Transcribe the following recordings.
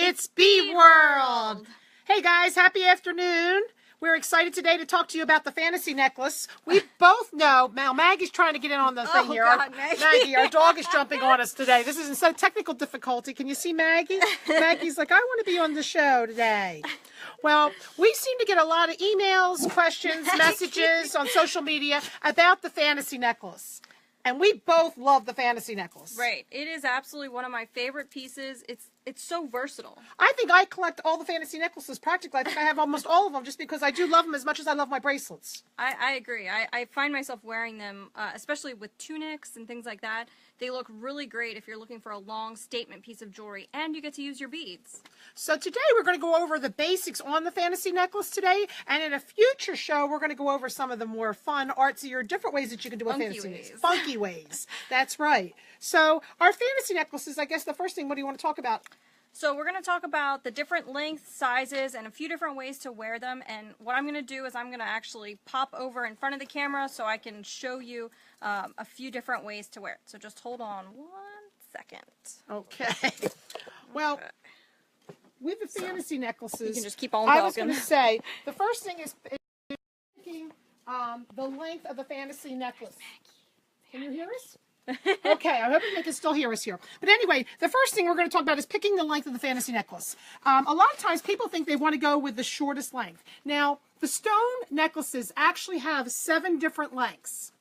It's Bead World. Hey guys, happy afternoon. We're excited today to talk to you about the fantasy necklace. We both know, now Maggie's trying to get in on the thing here. God, Maggie, our dog is jumping on us today. This is instead of technical difficulty. Can you see Maggie? Maggie's like, I want to be on the show today. Well, we seem to get a lot of emails, questions, messages on social media about the fantasy necklace. And we both love the fantasy necklace. Right. It is absolutely one of my favorite pieces. It's so versatile. I think I collect all the fantasy necklaces practically. I think I have almost all of them just because I do love them as much as I love my bracelets. I agree. I find myself wearing them, especially with tunics and things like that. They look really great if you're looking for a long statement piece of jewelry, and you get to use your beads. So today we're going to go over the basics on the fantasy necklace today, and in a future show we're going to go over some of the more fun, artsier, different ways that you can do a fantasy necklace. Funky ways. That's right. So our fantasy necklaces, I guess the first thing, what do you want to talk about? So we're going to talk about the different lengths, sizes, and a few different ways to wear them. And what I'm going to do is I'm going to actually pop over in front of the camera so I can show you a few different ways to wear it. So just hold on 1 second. Okay. Well, with the fantasy necklaces, you can just keep on talking. I was going to say, the first thing is picking the length of the fantasy necklace. Can you hear us? Okay, I hope you can still hear us here. But anyway, the first thing we're going to talk about is picking the length of the fantasy necklace. A lot of times people think they want to go with the shortest length. Now, the stone necklaces actually have 7 different lengths.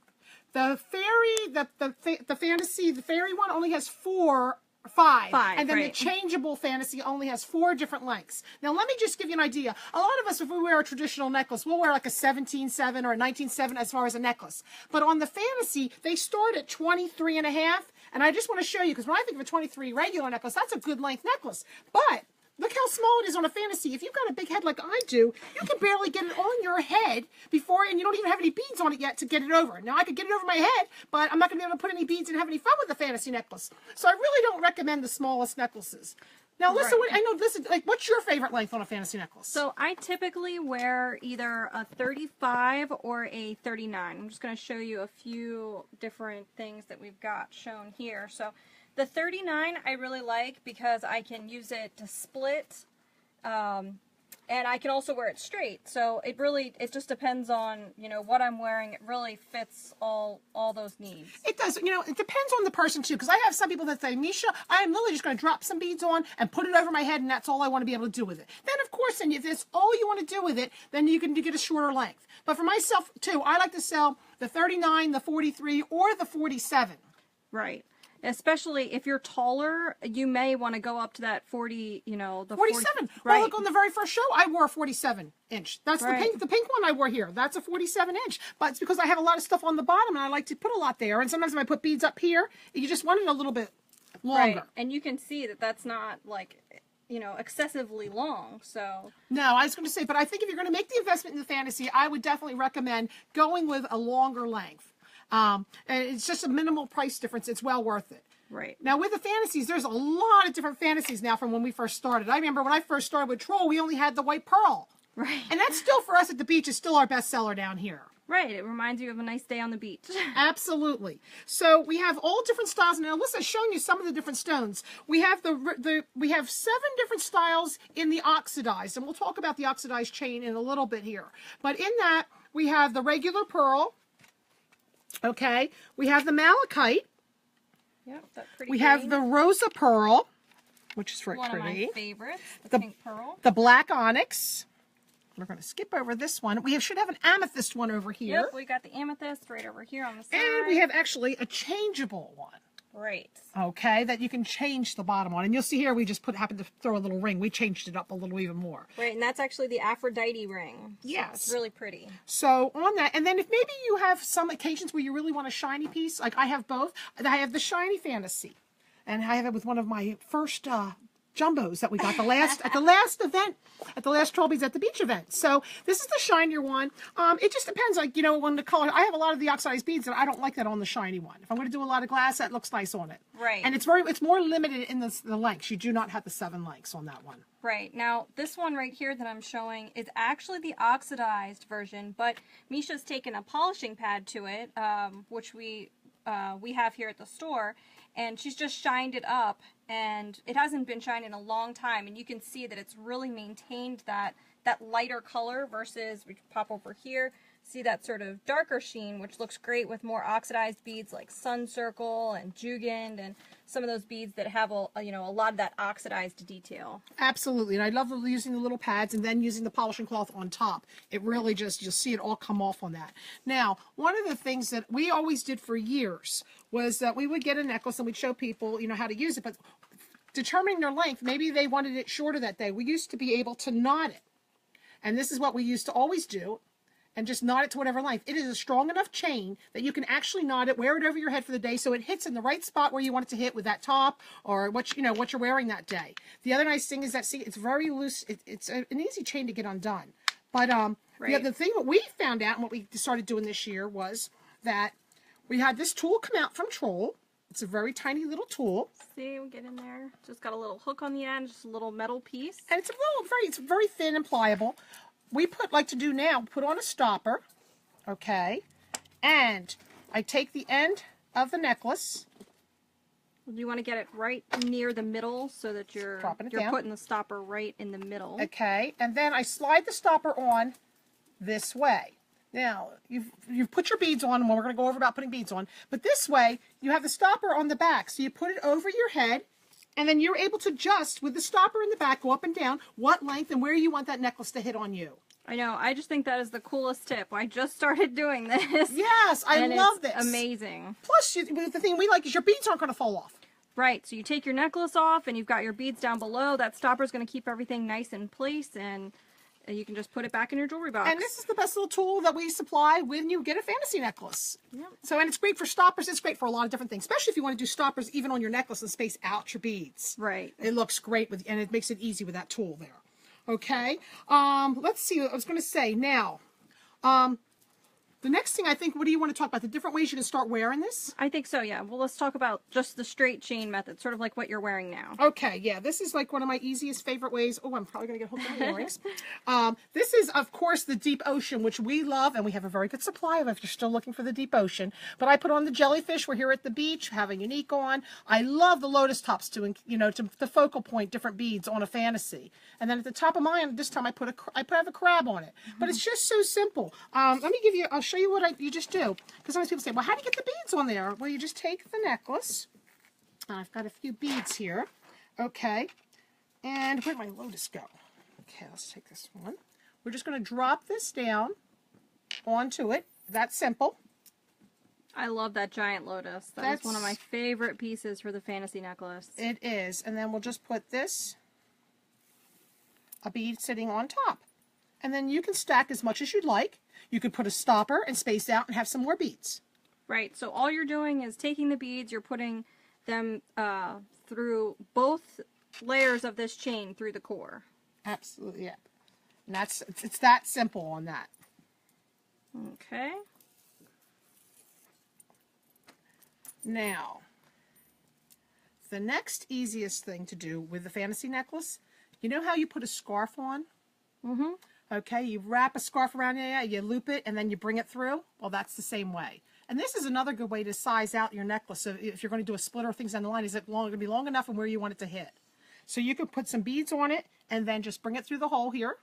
The fairy, the fantasy, the fairy one only has 5. And then the changeable fantasy only has 4 different lengths. Now, let me just give you an idea. A lot of us, if we wear a traditional necklace, we'll wear like a 17.7 or a 19.7 as far as a necklace. But on the fantasy, they start at 23.5. And I just want to show you, because when I think of a 23 regular necklace, that's a good length necklace. But look how small it is on a fantasy. If you've got a big head like I do, you can barely get it on your head before, and you don't even have any beads on it yet to get it over. Now, I could get it over my head, but I'm not going to be able to put any beads and have any fun with the fantasy necklace. So I really don't recommend the smallest necklaces. Now, listen, I know, listen, like, what's your favorite length on a fantasy necklace? So I typically wear either a 35 or a 39. I'm just going to show you a few different things that we've got shown here. So the 39 I really like because I can use it to split, and I can also wear it straight. So it just depends on, you know, what I'm wearing. It really fits all those needs. It does. You know, it depends on the person too, because I have some people that say, Micha, I am literally just going to drop some beads on and put it over my head, and that's all I want to be able to do with it. Then, of course, if that's all you want to do with it, then you can get a shorter length. But for myself too, I like to sell the 39, the 43, or the 47. Right. Especially if you're taller, you may want to go up to that 40, you know, the 47. 40, right. Well, right. Look, on the very first show, I wore a 47-inch. That's right. The pink one I wore here. That's a 47-inch. But it's because I have a lot of stuff on the bottom, and I like to put a lot there. And sometimes when I put beads up here, you just want it a little bit longer. Right. And you can see that that's not, like, you know, excessively long, so. No, I was going to say, but I think if you're going to make the investment in the fantasy, I would definitely recommend going with a longer length. And it's just a minimal price difference. It's well worth it. Right. Now, with the fantasies, there's a lot of different fantasies now from when we first started. I remember when I first started with Troll, we only had the white pearl. Right. And that's still, for us at the beach, is still our best seller down here. Right. It reminds you of a nice day on the beach. Absolutely. So we have all different styles. Now, Alyssa's showing you some of the different stones. We have we have 7 different styles in the oxidized, and we'll talk about the oxidized chain in a little bit here. But in that, we have the regular pearl. Okay. We have the malachite. Yep, that's pretty We have the rosa pearl, which is very pretty. One of my favorites, the pink pearl. The black onyx. We're going to skip over this one. We should have an amethyst one over here. Yep, we got the amethyst right over here on the side. And we have actually a changeable one. Right. Okay, that you can change the bottom on. And you'll see here we just happened to throw a little ring. We changed it up a little even more. Right, and that's actually the Aphrodite ring. So yes. It's really pretty. So on that, and then if maybe you have some occasions where you really want a shiny piece, like I have both. I have the shiny fantasy. And I have it with one of my first jumbos that we got at the last event, at the last Trollbeads at the Beach event. So this is the shinier one. It just depends, like, you know, on the color. I have a lot of the oxidized beads, and I don't like that on the shiny one. If I'm going to do a lot of glass, that looks nice on it. Right. And it's more limited in the lengths. You do not have the 7 lengths on that one. Right. Now, this one right here that I'm showing is actually the oxidized version, but Micha's taken a polishing pad to it, which we have here at the store. and she's just shined it up, and it hasn't been shined in a long time, and you can see that it's really maintained that lighter color versus, we pop over here, see that sort of darker sheen, which looks great with more oxidized beads like Sun Circle and Jugend and some of those beads that have a lot of that oxidized detail. Absolutely, and I love using the little pads and then using the polishing cloth on top. It really just, you'll see it all come off on that. Now, one of the things that we always did for years was that we would get a necklace and we'd show people, how to use it, but determining their length, maybe they wanted it shorter that day. We used to be able to knot it, and this is what we used to always do, and just knot it to whatever length. It is a strong enough chain that you can actually knot it, wear it over your head for the day, so it hits in the right spot where you want it to hit with that top or what you're wearing that day. The other nice thing is that, see, it's very loose. It's an easy chain to get undone. But right. the thing that we found out and what we started doing this year was that we had this tool come out from Troll. It's a very tiny little tool. See, we get in there. Just got a little hook on the end, just a little metal piece. And it's very thin and pliable. We like to do now, put on a stopper, okay, and I take the end of the necklace. You want to get it right near the middle so that you're putting the stopper right in the middle. Okay, and then I slide the stopper on this way. Now, you've put your beads on, and we're going to go over about putting beads on, but this way, you have the stopper on the back, so you put it over your head, and then you're able to adjust with the stopper in the back, go up and down, what length and where you want that necklace to hit on you. I know. I just think that is the coolest tip. I just started doing this. Yes, I love this. Amazing. Plus, the thing we like is your beads aren't going to fall off. Right. So you take your necklace off and you've got your beads down below. That stopper is going to keep everything nice in place, and you can just put it back in your jewelry box. And this is the best little tool that we supply when you get a fantasy necklace. Yep. So, and it's great for stoppers. It's great for a lot of different things, especially if you want to do stoppers even on your necklace and space out your beads. Right. It looks great and it makes it easy with that tool there. Okay. Let's see what I was going to say now. The next thing I think, what do you want to talk about? The different ways you can start wearing this? I think so, yeah. Well, let's talk about just the straight chain method, sort of like what you're wearing now. Okay, yeah. This is like one of my easiest favorite ways. Oh, I'm probably going to get hooked on the earrings. This is, of course, the deep ocean, which we love, and we have a very good supply of if you're still looking for the deep ocean. But I put on the jellyfish. We're here at the beach, have a unique on. I love the lotus tops doing, to the focal point, different beads on a fantasy. And then at the top of mine, this time I have a crab on it. But it's just so simple. Let me give you, I'll show you what you just do. Because sometimes people say, well, how do you get the beads on there? Well, you just take the necklace. I've got a few beads here. Okay. And where'd my lotus go? Okay, let's take this one. We're just going to drop this down onto it. That's simple. I love that giant lotus. That's one of my favorite pieces for the fantasy necklace. It is. And then we'll just put a bead sitting on top. And then you can stack as much as you'd like. You could put a stopper and space out and have some more beads. Right. So all you're doing is taking the beads, you're putting them through both layers of this chain through the core. Absolutely, yeah. And it's that simple on that. Okay. Now, the next easiest thing to do with the fantasy necklace, you know how you put a scarf on? Mm-hmm. Okay, you wrap a scarf around it, you loop it, and then you bring it through. Well, that's the same way. And this is another good way to size out your necklace. So if you're going to do a split or things down the line, is it going to be long enough and where you want it to hit? So you can put some beads on it and then just bring it through the hole here.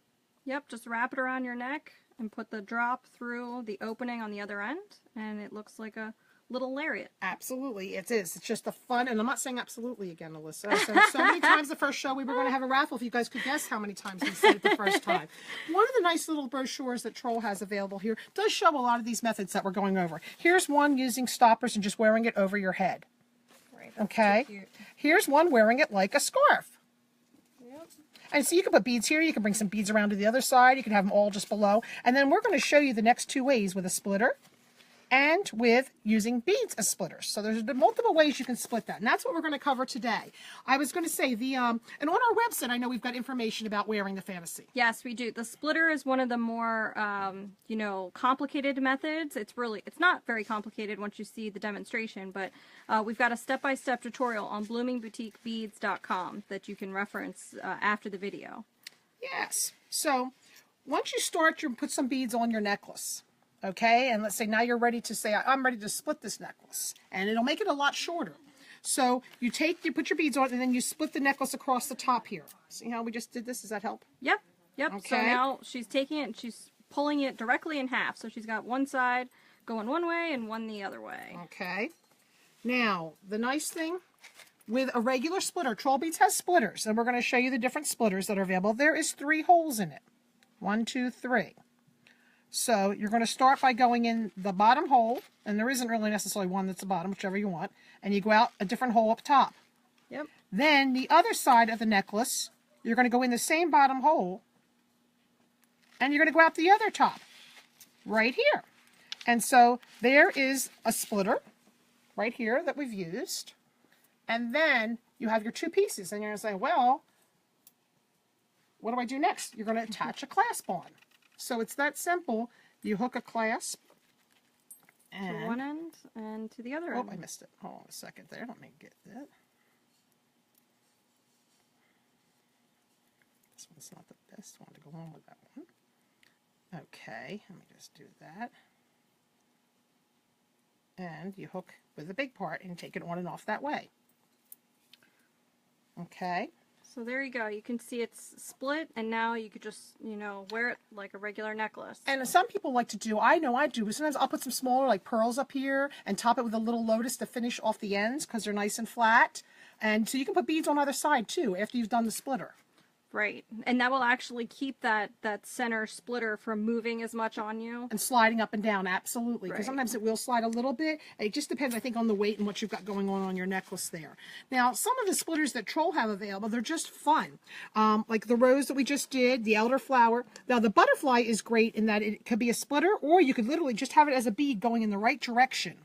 Yep, just wrap it around your neck and put the drop through the opening on the other end, and it looks like a little lariat. Absolutely, it is. It's just a fun, and I'm not saying absolutely again, Alyssa. I said so many times the first show we were going to have a raffle if you guys could guess how many times we said it the first time. One of the nice little brochures that Troll has available here does show a lot of these methods that we're going over. Here's one using stoppers and just wearing it over your head. Right. Okay. Here's one wearing it like a scarf. Yep. And so you can put beads here. You can bring some beads around to the other side. You can have them all just below. And then we're going to show you the next two ways with a splitter and with using beads as splitters. So there's multiple ways you can split that. And that's what we're going to cover today. I was going to say, and on our website, I know we've got information about wearing the fantasy. Yes, we do. The splitter is one of the more, complicated methods. It's not very complicated once you see the demonstration, but we've got a step-by-step tutorial on bloomingboutiquebeads.com that you can reference after the video. Yes. So once you start, you put some beads on your necklace. Okay, and let's say now you're ready to say, I'm ready to split this necklace. And it'll make it a lot shorter. So you put your beads on, and then you split the necklace across the top here. See how we just did this? Does that help? Yep. Yep. Okay. So now she's taking it and she's pulling it directly in half. So she's got one side going one way and one the other way. Okay. Now, the nice thing with a regular splitter, Trollbeads has splitters, and we're going to show you the different splitters that are available. There is 3 holes in it. 1, 2, 3. So you're going to start by going in the bottom hole, and there isn't really necessarily one that's the bottom, whichever you want, and you go out a different hole up top. Yep. Then the other side of the necklace, you're going to go in the same bottom hole, and you're going to go out the other top, right here. And so there is a splitter right here that we've used. And then you have your 2 pieces, and you're going to say, well, what do I do next? You're going to attach a clasp on. So it's that simple. You hook a clasp. And to one end and to the other end. end. I missed it. Hold on a second there. Let me get that. This one's not the best one to go on with that one. Okay, let me just do that. And you hook with the big part and take it on and off that way. Okay. So there you go. You can see it's split, and now you could just, you know, wear it like a regular necklace. And some people like to do, I know I do, but sometimes I'll put some smaller like pearls up here and top it with a little lotus to finish off the ends because they're nice and flat. And so you can put beads on either side too after you've done the splitter. Right. And that will actually keep that center splitter from moving as much on you. And sliding up and down, absolutely. Because Right. sometimes it will slide a little bit. It just depends, I think, on the weight and what you've got going on your necklace there. Now, some of the splitters that Troll have available, they're just fun. Like the rose that we just did, the elderflower. Now, the butterfly is great in that it could be a splitter, or you could literally just have it as a bead going in the right direction.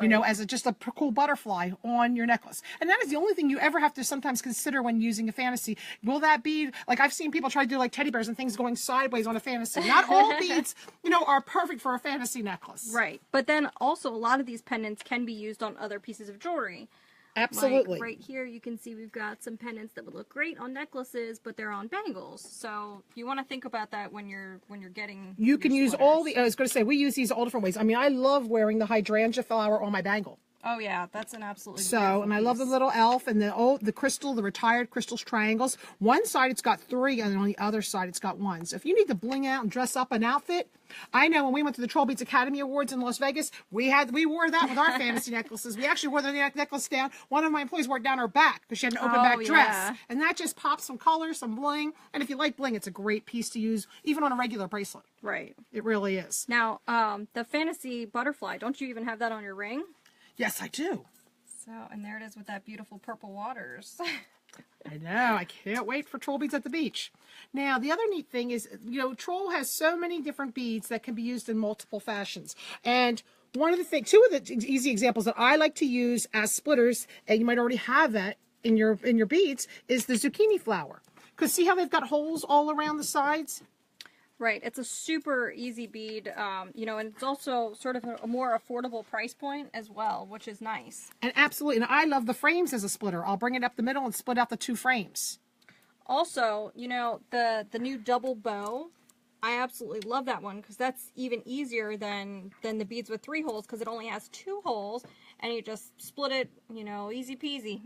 You know, as just a cool butterfly on your necklace. And that is the only thing you ever have to sometimes consider when using a fantasy. Will that bead, like I've seen people try to do like teddy bears and things going sideways on a fantasy. Not all beads, you know, are perfect for a fantasy necklace. Right. But then also a lot of these pendants can be used on other pieces of jewelry. Absolutely. Like right here you can see we've got some pendants that would look great on necklaces, but they're on bangles. So you want to think about that when you're getting You can use splitters. all the, I was going to say, we use these all different ways. I mean, I love wearing the hydrangea flower on my bangle. Oh yeah, that's an absolutely So, and I love the little elf and the crystal, the retired crystals triangles. One side it's got 3, and on the other side it's got 1. So if you need to bling out and dress up an outfit, I know when we went to the Trollbeads Academy Awards in Las Vegas, we wore that with our fantasy necklaces. We actually wore the necklace down. One of my employees wore it down her back because she had an open back dress. And that just pops some color, some bling. And if you like bling, it's a great piece to use even on a regular bracelet. Right. It really is. Now, the fantasy butterfly, don't you even have that on your ring? Yes, I do. So, and there it is with that beautiful purple waters. I know. I can't wait for Troll beads at the beach. Now, the other neat thing is, you know, Troll has so many different beads that can be used in multiple fashions. And one of the things, 2 of the easy examples that I like to use as splitters, and you might already have that in your beads, is the zucchini flower. Because see how they've got holes all around the sides? Right, it's a super easy bead, you know, and it's also sort of a more affordable price point as well, which is nice. And absolutely, and I love the frames as a splitter. I'll bring it up the middle and split out the 2 frames. Also, you know, the new double bow, I absolutely love that one because that's even easier than the beads with 3 holes because it only has 2 holes and you just split it, you know, easy peasy.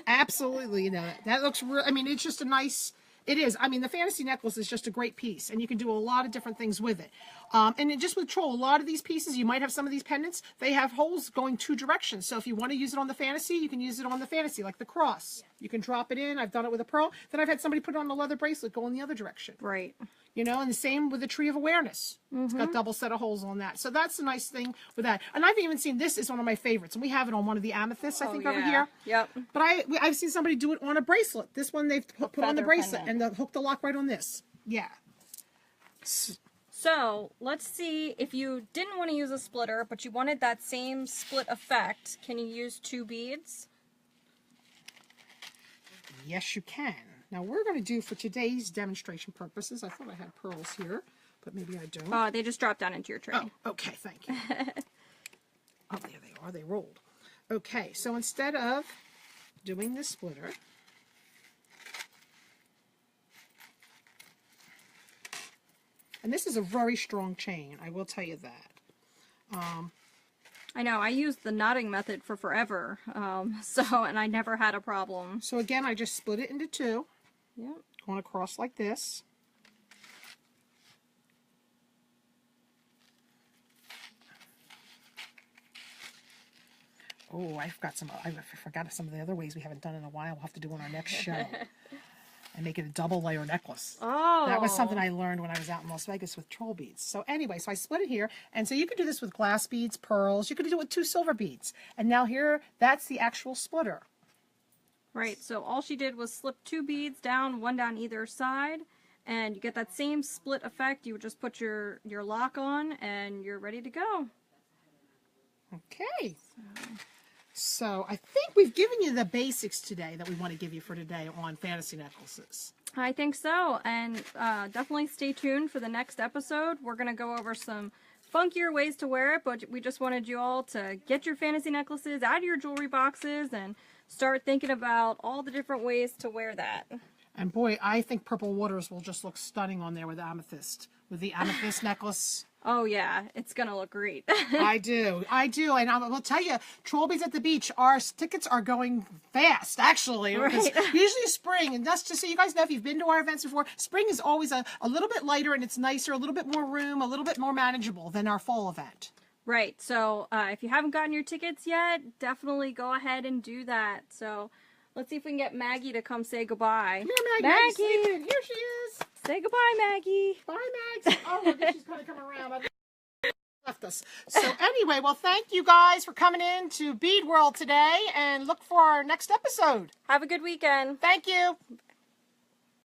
Absolutely, you know, that looks real. I mean, it's just a nice. It is. I mean, the fantasy necklace is just a great piece, and you can do a lot of different things with it. And just with Troll, a lot of these pieces, you might have some of these pendants, they have holes going 2 directions. So if you want to use it on the fantasy, you can use it on the fantasy, like the cross. You can drop it in. I've done it with a pearl. Then I've had somebody put it on a leather bracelet, go in the other direction. Right. You know, and the same with the Tree of Awareness. It's got double set of holes on that. So that's the nice thing with that. And I've even seen, this is one of my favorites, and we have it on one of the amethysts, I think, over here. Yep. But I've seen somebody do it on a bracelet. This one they've put on the bracelet pendant. and hook the lock right on this. Yeah. So let's see if you didn't want to use a splitter, but you wanted that same split effect. Can you use 2 beads? Yes, you can. Now we're going to do, for today's demonstration purposes, I thought I had pearls here, but maybe I don't. They just dropped down into your tray. Oh, okay, thank you. Oh, there they are. They rolled. Okay, so instead of doing the splitter, and this is a very strong chain, I will tell you that. I know, I used the knotting method for forever, and I never had a problem. So again, I just split it into two. Yep. Going across like this. Oh, I forgot some of the other ways we haven't done in a while. We'll have to do on our next show. And make it a double layer necklace. Oh. That was something I learned when I was out in Las Vegas with troll beads. So anyway, so I split it here. And so you could do this with glass beads, pearls. You could do it with 2 silver beads. And now here, that's the actual splitter. Right, so all she did was slip 2 beads down, 1 down either side. And you get that same split effect. You would just put your lock on and you're ready to go. Okay. So I think we've given you the basics today that we want to give you for today on fantasy necklaces. I think so, and definitely stay tuned for the next episode. We're going to go over some funkier ways to wear it, but we just wanted you all to get your fantasy necklaces out of your jewelry boxes and start thinking about all the different ways to wear that. And boy, I think purple waters will just look stunning on there with amethyst. With the amethyst necklace. Oh yeah, it's gonna look great. I do, and I will tell you, Trollbeads at the Beach, our tickets are going fast, actually. Right. Usually spring, and that's just so you guys know, if you've been to our events before, spring is always a little bit lighter, and it's nicer, a little bit more room, a little bit more manageable than our fall event. Right, so if you haven't gotten your tickets yet, definitely go ahead and do that. So let's see if we can get Maggie to come say goodbye. Come here, Maggie. Maggie. Here she is. Say goodbye, Maggie. Bye, Mags. Oh, look, she's going to come around. Left us. So anyway, well, thank you guys for coming in to Bead World today, and look for our next episode. Have a good weekend. Thank you.